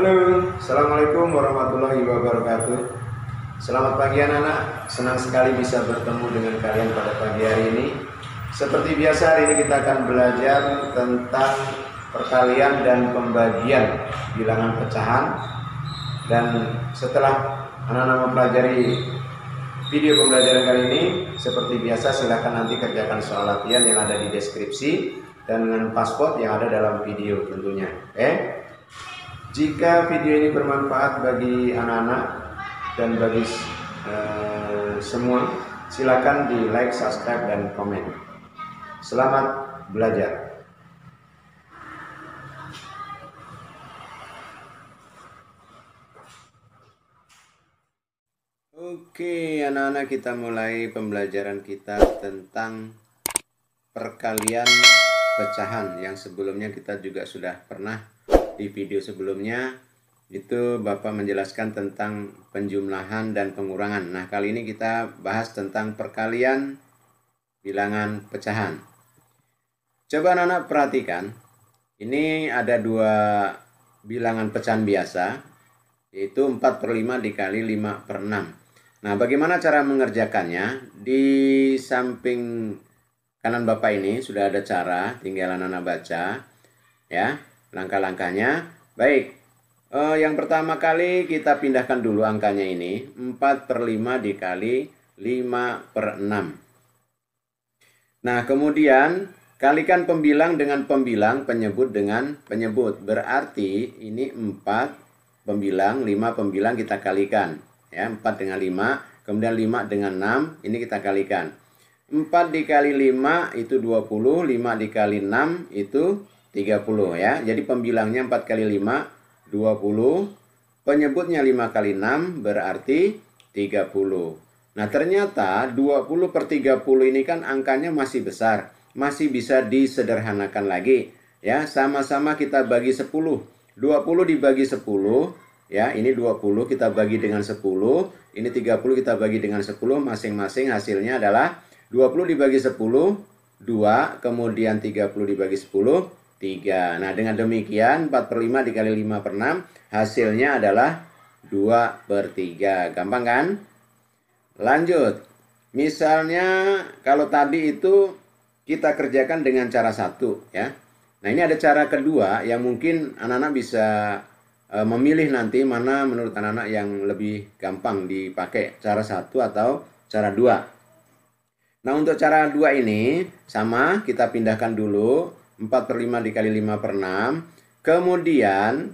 Halo, Assalamualaikum warahmatullahi wabarakatuh. Selamat pagi anak-anak, senang sekali bisa bertemu dengan kalian pada pagi hari ini. Seperti biasa hari ini kita akan belajar tentang perkalian dan pembagian bilangan pecahan. Dan setelah anak-anak mempelajari video pembelajaran kali ini, seperti biasa silakan nanti kerjakan soal latihan yang ada di deskripsi dan dengan password yang ada dalam video tentunya. Jika video ini bermanfaat bagi anak-anak dan bagi semua, silakan di like, subscribe, dan komen. Selamat belajar. Oke, anak-anak, kita mulai pembelajaran kita tentang perkalian pecahan yang sebelumnya kita juga sudah pernah. Di video sebelumnya itu Bapak menjelaskan tentang penjumlahan dan pengurangan. Nah, kali ini kita bahas tentang perkalian bilangan pecahan. Coba anak-anak perhatikan, ini ada dua bilangan pecahan biasa, yaitu 4/5 dikali 5/6. Nah, bagaimana cara mengerjakannya? Di samping kanan Bapak ini sudah ada cara, tinggal anak-anak baca ya langkah-langkahnya. Baik, yang pertama kali kita pindahkan dulu angkanya ini. 4/5 dikali 5/6. Nah, kemudian kalikan pembilang dengan pembilang, penyebut dengan penyebut. Berarti ini 4 pembilang, 5 pembilang kita kalikan ya. 4 dengan 5, kemudian 5 dengan 6, ini kita kalikan. 4 dikali 5 itu 20, 5 dikali 6 itu 30 ya. Jadi pembilangnya 4 kali 5 20, penyebutnya 5 kali 6 berarti 30. Nah, ternyata 20/30 ini kan angkanya masih besar, masih bisa disederhanakan lagi ya. Sama-sama kita bagi 10. 20 dibagi 10 ya, ini 20 kita bagi dengan 10, ini 30 kita bagi dengan 10, masing-masing hasilnya adalah 20 dibagi 10 2, kemudian 30 dibagi 10 3. Nah, dengan demikian 4/5 dikali 5/6 hasilnya adalah 2/3. Gampang kan? Lanjut. Misalnya kalau tadi itu kita kerjakan dengan cara satu ya. Nah, ini ada cara kedua yang mungkin anak-anak bisa memilih nanti mana menurut anak-anak yang lebih gampang dipakai, cara satu atau cara dua. Nah, untuk cara dua ini sama, kita pindahkan dulu 4/5 dikali 5/6. Kemudian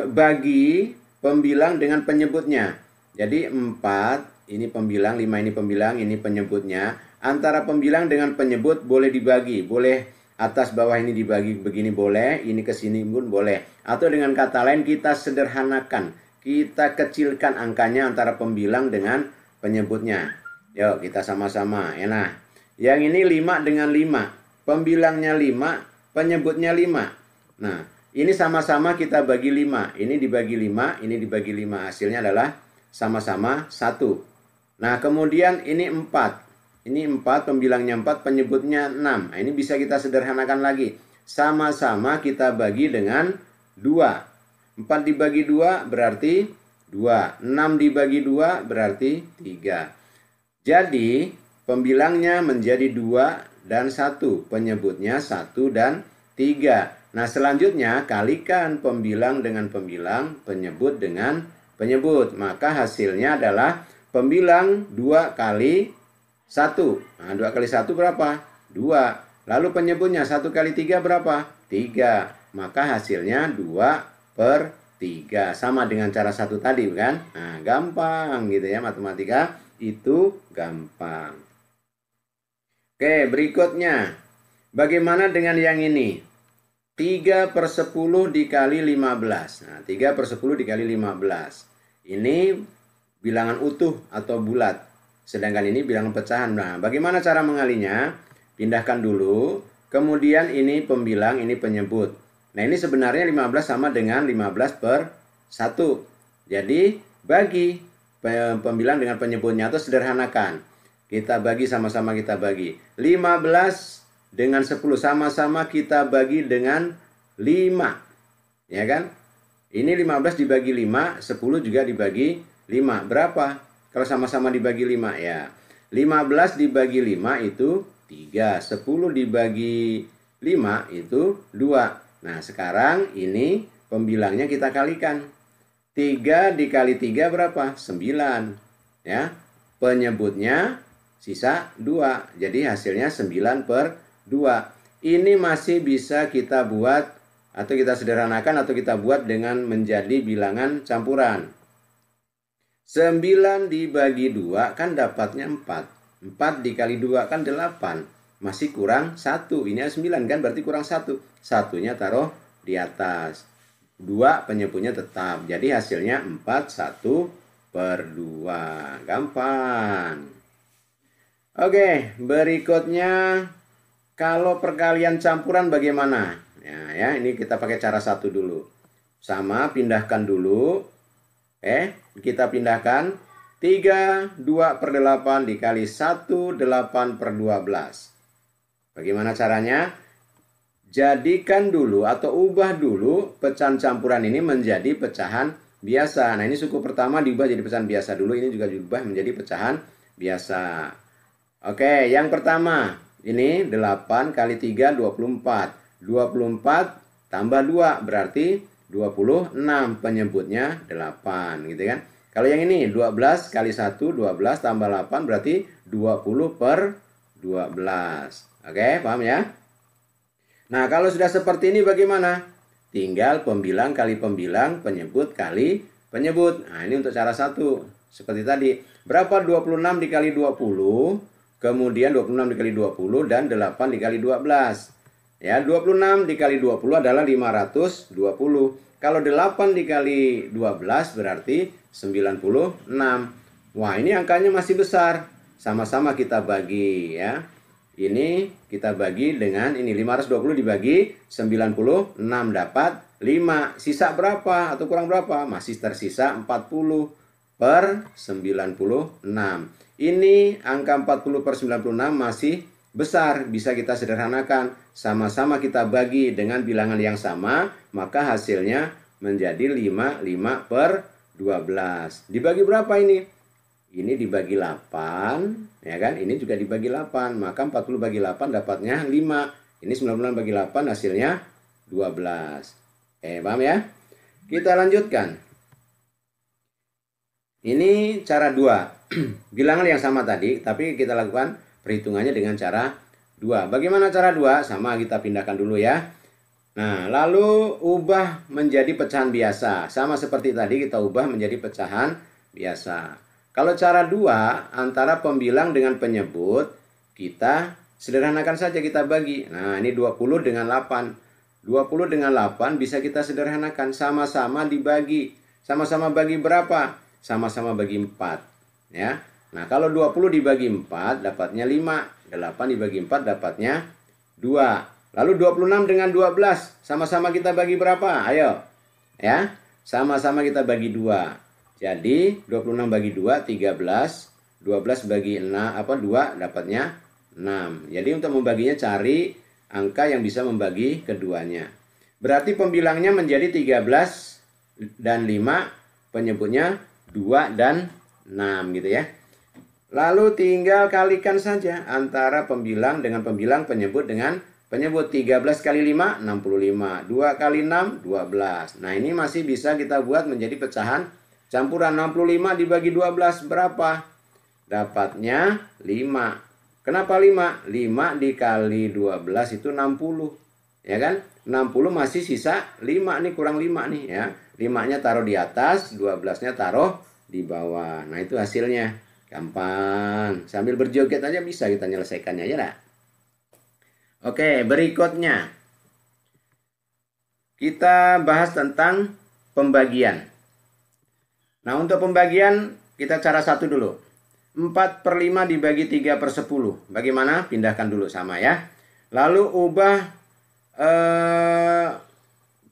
bagi pembilang dengan penyebutnya. Jadi 4 ini pembilang, 5 ini pembilang, ini penyebutnya. Antara pembilang dengan penyebut boleh dibagi, boleh atas bawah ini dibagi begini boleh, ini ke sini pun boleh. Atau dengan kata lain kita sederhanakan, kita kecilkan angkanya antara pembilang dengan penyebutnya. Yuk kita sama-sama ya. Nah, yang ini 5 dengan 5. Pembilangnya 5, penyebutnya 5. Nah, ini sama-sama kita bagi 5. Ini dibagi 5, ini dibagi 5. Hasilnya adalah sama-sama 1. Nah, kemudian ini 4. Ini 4, pembilangnya 4, penyebutnya 6. Nah, ini bisa kita sederhanakan lagi. Sama-sama kita bagi dengan 2. 4 dibagi 2 berarti 2. 6 dibagi 2 berarti 3. Jadi, pembilangnya menjadi 2 dan 1, penyebutnya 1 dan 3. Nah, selanjutnya kalikan pembilang dengan pembilang, penyebut dengan penyebut. Maka hasilnya adalah pembilang 2 kali 1. Nah, 2 kali 1 berapa? 2. Lalu penyebutnya 1 kali 3 berapa? 3. Maka hasilnya 2/3. Sama dengan cara satu tadi kan? Nah, gampang gitu ya, matematika itu gampang. Oke, berikutnya. Bagaimana dengan yang ini? 3/10 dikali 15. Nah, 3/10 dikali 15. Ini bilangan utuh atau bulat. Sedangkan ini bilangan pecahan. Nah, bagaimana cara mengalinya? Pindahkan dulu. Kemudian ini pembilang, ini penyebut. Nah, ini sebenarnya 15 sama dengan 15/1. Jadi, bagi pembilang dengan penyebutnya atau sederhanakan. Kita bagi, sama-sama kita bagi. 15 dengan 10 sama-sama kita bagi dengan 5. Ya kan? Ini 15 dibagi 5, 10 juga dibagi 5. Berapa? Kalau sama-sama dibagi 5 ya. 15 dibagi 5 itu 3. 10 dibagi 5 itu 2. Nah, sekarang ini pembilangnya kita kalikan. 3 dikali 3 berapa? 9. Ya. Penyebutnya sisa 2. Jadi hasilnya 9/2. Ini masih bisa kita buat atau kita sederhanakan atau kita buat dengan menjadi bilangan campuran. 9 dibagi 2 kan dapatnya 4. 4 dikali 2 kan 8. Masih kurang 1. Ini 9 kan berarti kurang 1. Satunya taruh di atas. 2 penyebutnya tetap. Jadi hasilnya 4 1/2. Gampang. Oke, berikutnya kalau perkalian campuran bagaimana? Ya, ini kita pakai cara 1 dulu. Sama, pindahkan dulu. Kita pindahkan 3, 2/8 dikali 1, 8/12. Bagaimana caranya? Jadikan dulu atau ubah dulu pecahan campuran ini menjadi pecahan biasa. Nah, ini suku pertama diubah jadi pecahan biasa dulu. Ini juga diubah menjadi pecahan biasa. Oke, yang pertama. Ini 8 kali 3, 24. 24 tambah 2 berarti 26. Penyebutnya 8 gitu kan. Kalau yang ini 12 kali 1, 12 tambah 8 berarti 20/12. Oke, paham ya? Nah, kalau sudah seperti ini bagaimana? Tinggal pembilang kali pembilang, penyebut kali penyebut. Nah, ini untuk cara 1. Seperti tadi. Berapa 26 dikali 20? Kemudian 26 dikali 20 dan 8 dikali 12. Ya, 26 dikali 20 adalah 520. Kalau 8 dikali 12 berarti 96. Wah, ini angkanya masih besar. Sama-sama kita bagi ya. Ini kita bagi dengan ini 520 dibagi 96 dapat 5. Sisa berapa atau kurang berapa? Masih tersisa 40/96. Ini angka 40/96 masih besar, bisa kita sederhanakan. Sama-sama kita bagi dengan bilangan yang sama, maka hasilnya menjadi 5/12. Dibagi berapa ini? Ini dibagi 8, ya kan? Ini juga dibagi 8, maka 40 bagi 8 dapatnya 5. Ini 96 bagi 8 hasilnya 12. Paham ya? Kita lanjutkan. Ini cara 2. Bilangan yang sama tadi, tapi kita lakukan perhitungannya dengan cara 2. Bagaimana cara 2? Sama, kita pindahkan dulu ya. Nah, lalu ubah menjadi pecahan biasa. Sama seperti tadi kita ubah menjadi pecahan biasa. Kalau cara 2, antara pembilang dengan penyebut, kita sederhanakan saja, kita bagi. Nah, ini 20 dengan 8. 20 dengan 8 bisa kita sederhanakan. Sama-sama dibagi. Sama-sama bagi berapa? Sama-sama bagi 4. Ya. Nah, kalau 20 dibagi 4 dapatnya 5. 8 dibagi 4 dapatnya 2. Lalu 26 dengan 12 sama-sama kita bagi berapa? Ayo. Ya. Sama-sama kita bagi 2. Jadi 26 bagi 2 13. 12 bagi 2 dapatnya 6. Jadi untuk membaginya cari angka yang bisa membagi keduanya. Berarti pembilangnya menjadi 13 dan 5, penyebutnya 2 dan 6 gitu ya. Lalu tinggal kalikan saja antara pembilang dengan pembilang, penyebut dengan penyebut. 13 kali 5 65, 2 kali 6 12. Nah, ini masih bisa kita buat menjadi pecahan campuran. 65 dibagi 12 berapa? Dapatnya 5. Kenapa 5? 5 dikali 12 itu 60. Ya kan? 60 masih sisa 5 nih, kurang 5 nih ya. 5-nya taruh di atas, 12-nya taruh di bawah. Nah, itu hasilnya. Gampang. Sambil berjoget aja bisa kita menyelesaikannya aja lah. Oke, berikutnya kita bahas tentang pembagian. Nah, untuk pembagian kita cara 1 dulu. 4/5 dibagi 3/10. Bagaimana? Pindahkan dulu sama ya. Lalu ubah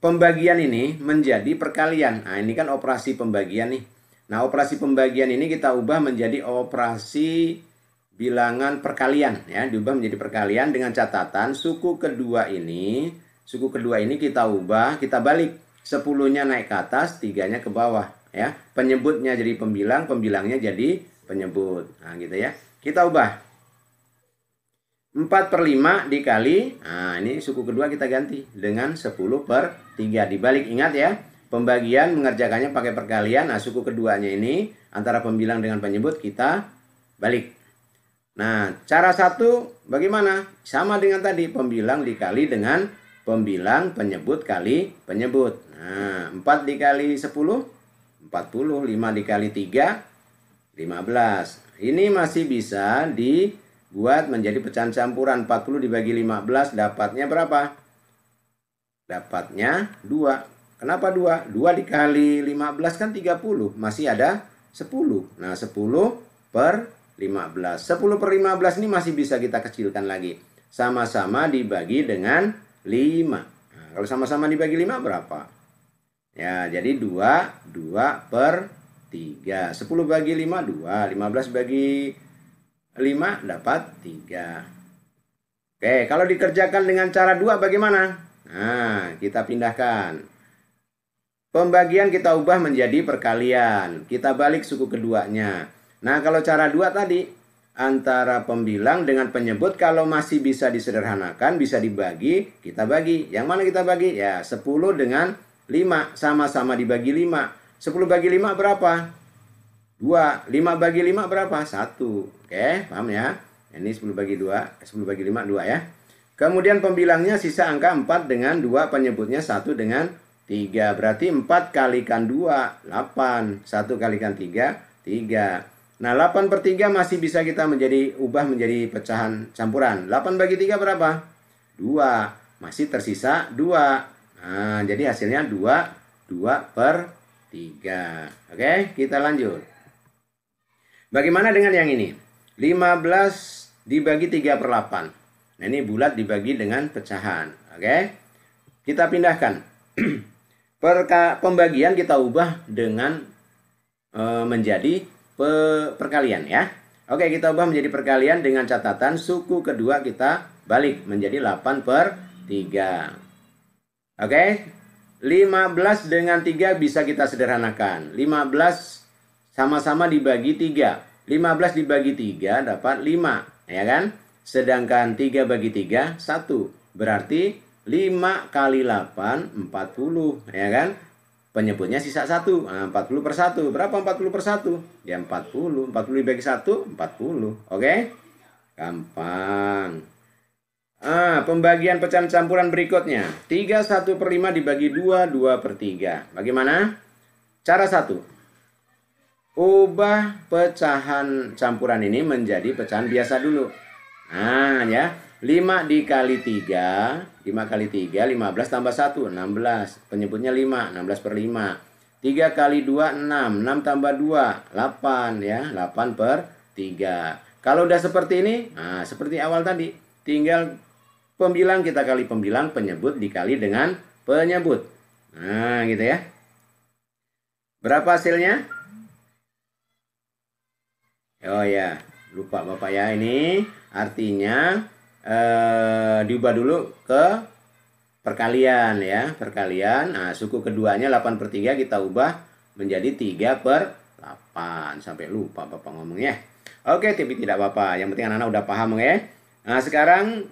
pembagian ini menjadi perkalian. Nah, ini kan operasi pembagian nih. Nah, operasi pembagian ini kita ubah menjadi operasi bilangan perkalian ya, diubah menjadi perkalian dengan catatan suku kedua ini kita ubah, kita balik. 10-nya naik ke atas, 3-nya ke bawah ya. Penyebutnya jadi pembilang, pembilangnya jadi penyebut. Nah, gitu ya. Kita ubah. 4/5 dikali, nah ini suku kedua kita ganti dengan 10/3. Dibalik, ingat ya. Pembagian mengerjakannya pakai perkalian. Nah, suku keduanya ini antara pembilang dengan penyebut kita balik. Nah, cara satu bagaimana? Sama dengan tadi, pembilang dikali dengan pembilang, penyebut kali penyebut. Nah, 4 dikali 10, 40, 5 dikali 3, 15. Ini masih bisa dibuat menjadi pecahan campuran. 40 dibagi 15 dapatnya berapa? Dapatnya 2. Kenapa 2? 2 dikali 15 kan 30. Masih ada 10. Nah, 10/15. 10/15 ini masih bisa kita kecilkan lagi. Sama-sama dibagi dengan 5. Nah, kalau sama-sama dibagi 5 berapa? Ya, jadi 2/3. 10 bagi 5, 2. 15 bagi 5 dapat 3. Oke, kalau dikerjakan dengan cara 2 bagaimana? Nah, kita pindahkan. Pembagian kita ubah menjadi perkalian. Kita balik suku keduanya. Nah, kalau cara 2 tadi, antara pembilang dengan penyebut kalau masih bisa disederhanakan, bisa dibagi, kita bagi. Yang mana kita bagi? Ya, 10 dengan 5. Sama-sama dibagi 5. 10 bagi 5 berapa? 2. 5 bagi 5 berapa? 1. Oke, paham ya? Ini 10 bagi 2, 10 bagi 5, 2 ya. Kemudian pembilangnya sisa angka 4 dengan 2, penyebutnya 1 dengan 3. Berarti 4 kalikan 2, 8. 1 kalikan 3, 3. Nah, 8/3 masih bisa kita ubah menjadi pecahan campuran. 8 bagi 3 berapa? 2. Masih tersisa 2. Nah, jadi hasilnya 2/3. Oke, kita lanjut. Bagaimana dengan yang ini? 15 dibagi 3/8. Nah, ini bulat dibagi dengan pecahan. Oke, kita pindahkan. Pembagian kita ubah dengan menjadi perkalian ya. Oke, kita ubah menjadi perkalian dengan catatan suku kedua kita balik menjadi 8/3. Oke, 15 dengan 3 bisa kita sederhanakan. 15 sama-sama dibagi 3. 15 dibagi 3 dapat 5, ya kan? Sedangkan 3 bagi 3, 1. Berarti 5 kali 8, 40, ya kan? Penyebutnya sisa 1. Nah, 40/1. Berapa 40/1? Ya 40. 40 dibagi 1, 40. Oke? Gampang. Pembagian pecahan campuran berikutnya. 3 1/5 dibagi 2, 2/3. Bagaimana? Cara 1. Ubah pecahan campuran ini menjadi pecahan biasa dulu. Nah, ya. 5 dikali 3, 5 kali 3, 15 tambah 1, 16. Penyebutnya 5, 16/5. 3 kali 2, 6. 6 tambah 2, 8 ya. 8/3. Kalau udah seperti ini, nah seperti awal tadi. Tinggal pembilang kita kali pembilang, penyebut dikali dengan penyebut. Nah, gitu ya. Berapa hasilnya? Oh ya, lupa Bapak ya, ini artinya diubah dulu ke perkalian ya, perkalian. Nah, suku keduanya 8/3 kita ubah menjadi 3/8. Sampai lupa Bapak ngomongnya. Oke, tapi tidak apa-apa. Yang penting anak-anak udah paham ya. Nah, sekarang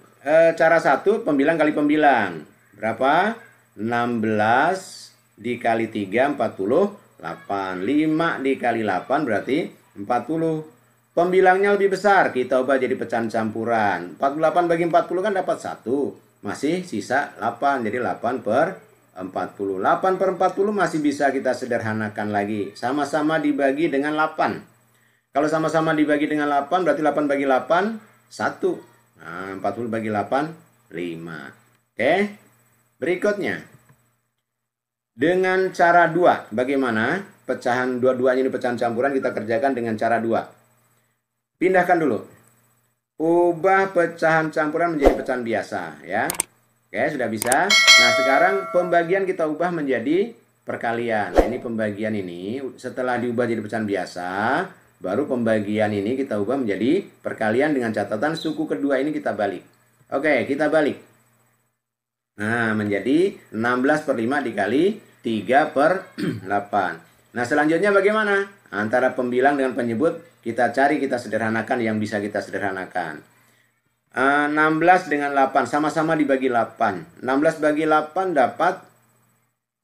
cara 1 pembilang kali pembilang. Berapa? 16 dikali 3 48. 5 dikali 8 berarti 40. Pembilangnya lebih besar, kita ubah jadi pecahan campuran. 48 bagi 40 kan dapat 1. Masih sisa 8, jadi 8/40. 8/40 masih bisa kita sederhanakan lagi. Sama-sama dibagi dengan 8. Kalau sama-sama dibagi dengan 8, berarti 8 bagi 8, 1. Nah, 40 bagi 8, 5. Oke, berikutnya. Dengan cara 2, bagaimana? Pecahan dua-duanya ini pecahan campuran, kita kerjakan dengan cara 2. Pindahkan dulu. Ubah pecahan campuran menjadi pecahan biasa ya. Oke, sudah bisa. Nah, sekarang pembagian kita ubah menjadi perkalian. Nah, ini pembagian ini setelah diubah jadi pecahan biasa, baru pembagian ini kita ubah menjadi perkalian dengan catatan suku kedua ini kita balik. Oke, kita balik. Nah, menjadi 16/5 dikali 3/8. Nah, selanjutnya bagaimana? Antara pembilang dengan penyebut kita cari, kita sederhanakan yang bisa kita sederhanakan. 16 dengan 8 sama-sama dibagi 8. 16 bagi 8 dapat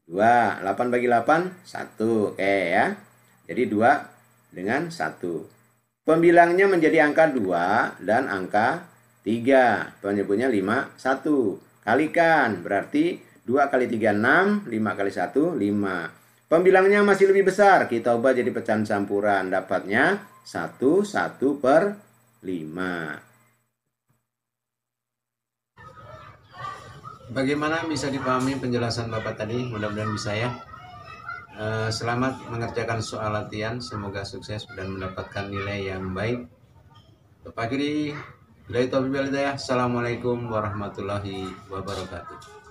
2. 8 bagi 8 1. Oke ya. Jadi 2 dengan 1. Pembilangnya menjadi angka 2 dan angka 3. Penyebutnya 5 1. Kalikan berarti 2 kali 3 6, 5 kali 1 5. Pembilangnya masih lebih besar, kita ubah jadi pecahan campuran, dapatnya 1/5. Bagaimana bisa dipahami penjelasan Bapak tadi? Mudah-mudahan bisa ya. Selamat mengerjakan soal latihan, semoga sukses dan mendapatkan nilai yang baik. Bapak kiri, Assalamualaikum warahmatullahi wabarakatuh.